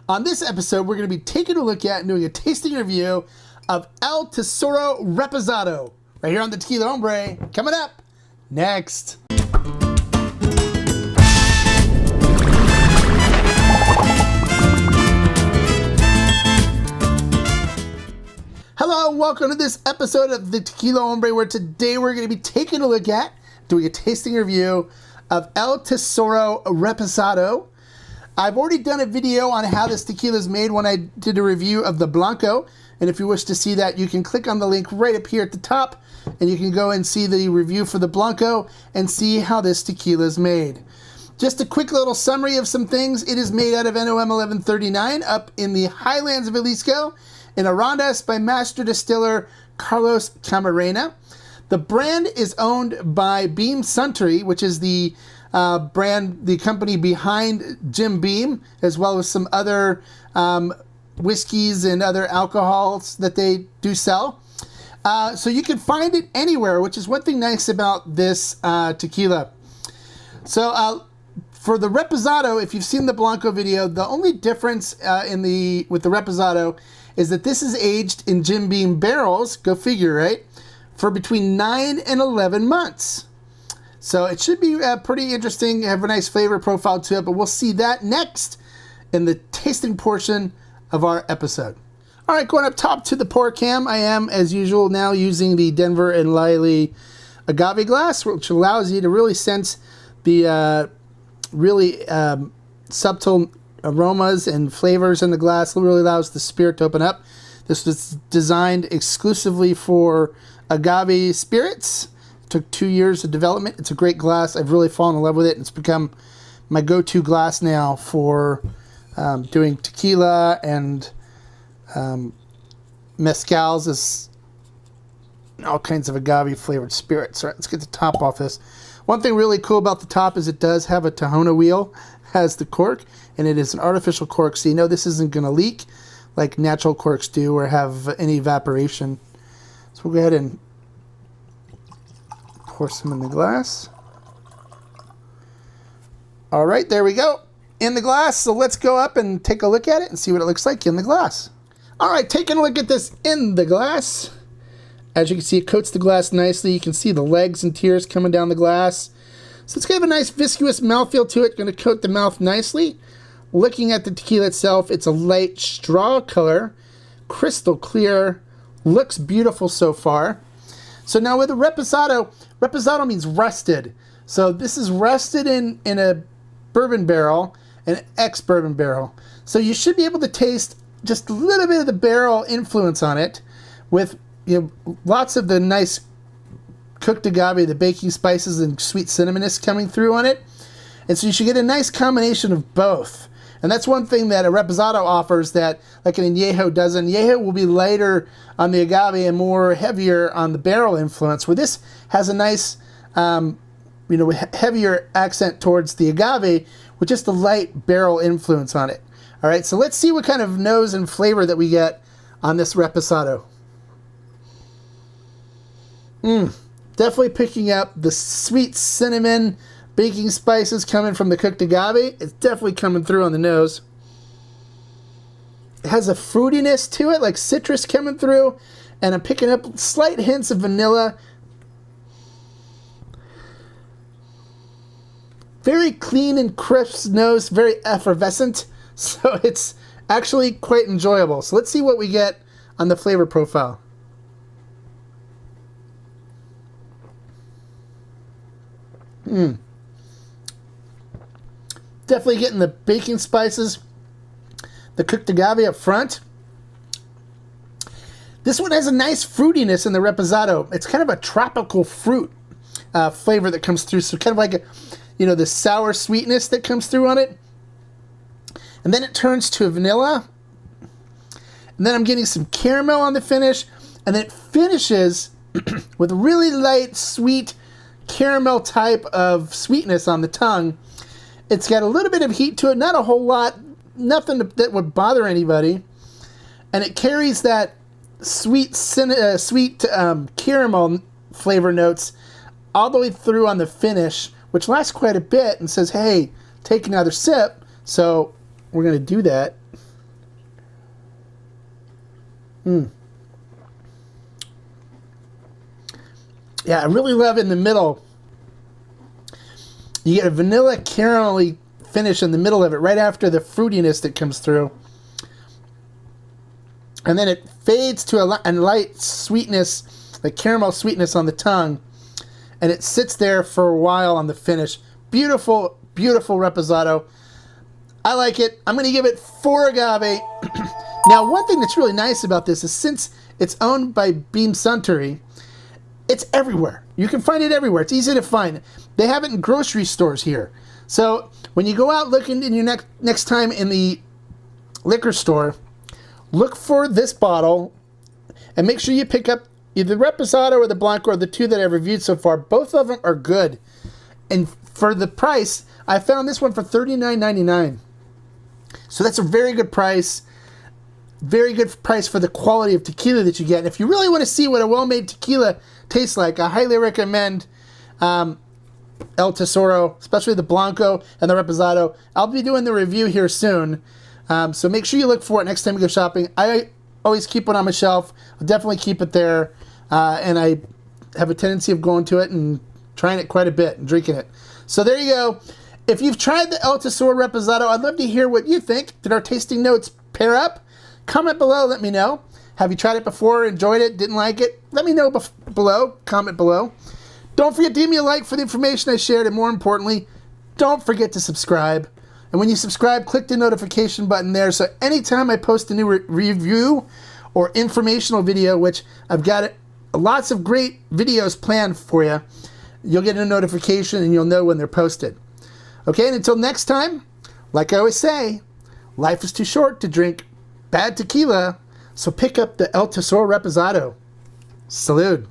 On this episode, we're going to be taking a look at and doing a tasting review of El Tesoro Reposado, right here on the Tequila Hombre. Coming up next. Hello, welcome to this episode of the Tequila Hombre, where today we're going to be taking a look at, doing a tasting review of El Tesoro Reposado. I've already done a video on how this tequila is made when I did a review of the Blanco, and if you wish to see that, you can click on the link right up here at the top, and you can go and see the review for the Blanco and see how this tequila is made. Just a quick little summary of some things. It is made out of NOM 1139 up in the highlands of Jalisco in Arandas by master distiller Carlos Camarena. The brand is owned by Beam Suntory, which is the the company behind Jim Beam, as well as some other whiskeys and other alcohols that they do sell. So you can find it anywhere, which is one thing nice about this tequila. So for the Reposado, if you've seen the Blanco video, the only difference with the Reposado is that this is aged in Jim Beam barrels, go figure, right, for between 9 and 11 months. So it should be pretty interesting, have a nice flavor profile to it, but we'll see that next in the tasting portion of our episode. All right, going up top to the pour cam, I am, as usual, now using the Denver and Liley agave glass, which allows you to really sense the really subtle aromas and flavors in the glass. It really allows the spirit to open up. This was designed exclusively for agave spirits. Took 2 years of development. It's a great glass. I've really fallen in love with it. It's become my go-to glass now for doing tequila and mezcals, as all kinds of agave flavored spirits. All right, let's get the top off this. One thing really cool about the top is it does have a Tahona wheel, has the cork, and it is an artificial cork, so you know this isn't going to leak like natural corks do or have any evaporation. So we'll go ahead and pour some in the glass. All right, there we go. In the glass, so let's go up and take a look at it and see what it looks like in the glass. All right, taking a look at this in the glass. As you can see, it coats the glass nicely. You can see the legs and tiers coming down the glass. So it's got a nice viscous mouthfeel to it. Going to coat the mouth nicely. Looking at the tequila itself, it's a light straw color, crystal clear, looks beautiful so far. So now with the Reposado, Reposado means rusted. So this is rusted in a bourbon barrel, an ex-bourbon barrel. So you should be able to taste just a little bit of the barrel influence on it with lots of the nice cooked agave, the baking spices and sweet cinnamonous coming through on it. And so you should get a nice combination of both. And that's one thing that a Reposado offers that like an añejo doesn't. Añejo will be lighter on the agave and more heavier on the barrel influence, where this has a nice, heavier accent towards the agave with just a light barrel influence on it. All right, so let's see what kind of nose and flavor that we get on this Reposado. Definitely picking up the sweet cinnamon, baking spices coming from the cooked agave. It's definitely coming through on the nose. It has a fruitiness to it, like citrus coming through, and I'm picking up slight hints of vanilla. Very clean and crisp nose, very effervescent, so it's actually quite enjoyable. So let's see what we get on the flavor profile. Definitely getting the baking spices, the cooked agave up front. This one has a nice fruitiness in the Reposado. It's kind of a tropical fruit flavor that comes through. So kind of like the sour sweetness that comes through on it. And then it turns to a vanilla. And then I'm getting some caramel on the finish. And then it finishes with really light, sweet caramel type of sweetness on the tongue. It's got a little bit of heat to it, not a whole lot, nothing that would bother anybody. And it carries that sweet caramel flavor notes all the way through on the finish, which lasts quite a bit and says, hey, take another sip. So we're going to do that. Yeah, I really love in the middle. You get a vanilla caramelly finish in the middle of it, right after the fruitiness that comes through. And then it fades to a light sweetness, like caramel sweetness on the tongue. And it sits there for a while on the finish. Beautiful, beautiful Reposado. I like it. I'm going to give it 4 agave. Now, one thing that's really nice about this is since it's owned by Beam Suntory, it's everywhere. You can find it everywhere. It's easy to find. They have it in grocery stores here. So when you go out looking in your next time in the liquor store, look for this bottle and make sure you pick up either the Reposado or the Blanco or the 2 that I've reviewed so far. Both of them are good. And for the price, I found this one for $39.99. So that's a very good price. Very good price for the quality of tequila that you get. And if you really want to see what a well-made tequila tastes like, I highly recommend El Tesoro, especially the Blanco and the Reposado. I'll be doing the review here soon. So make sure you look for it next time you go shopping. I always keep it on my shelf. I'll definitely keep it there. And I have a tendency of going to it and trying it quite a bit and drinking it. So there you go. If you've tried the El Tesoro Reposado, I'd love to hear what you think. Did our tasting notes pair up? Comment below, let me know. Have you tried it before, enjoyed it, didn't like it? Let me know below, comment below. Don't forget to give me a like for the information I shared, and more importantly, don't forget to subscribe. And when you subscribe, click the notification button there, so anytime I post a new review or informational video, which I've got lots of great videos planned for you, you'll get a notification and you'll know when they're posted. Okay, and until next time, like I always say, life is too short to drink bad tequila, so pick up the El Tesoro Reposado. Salud.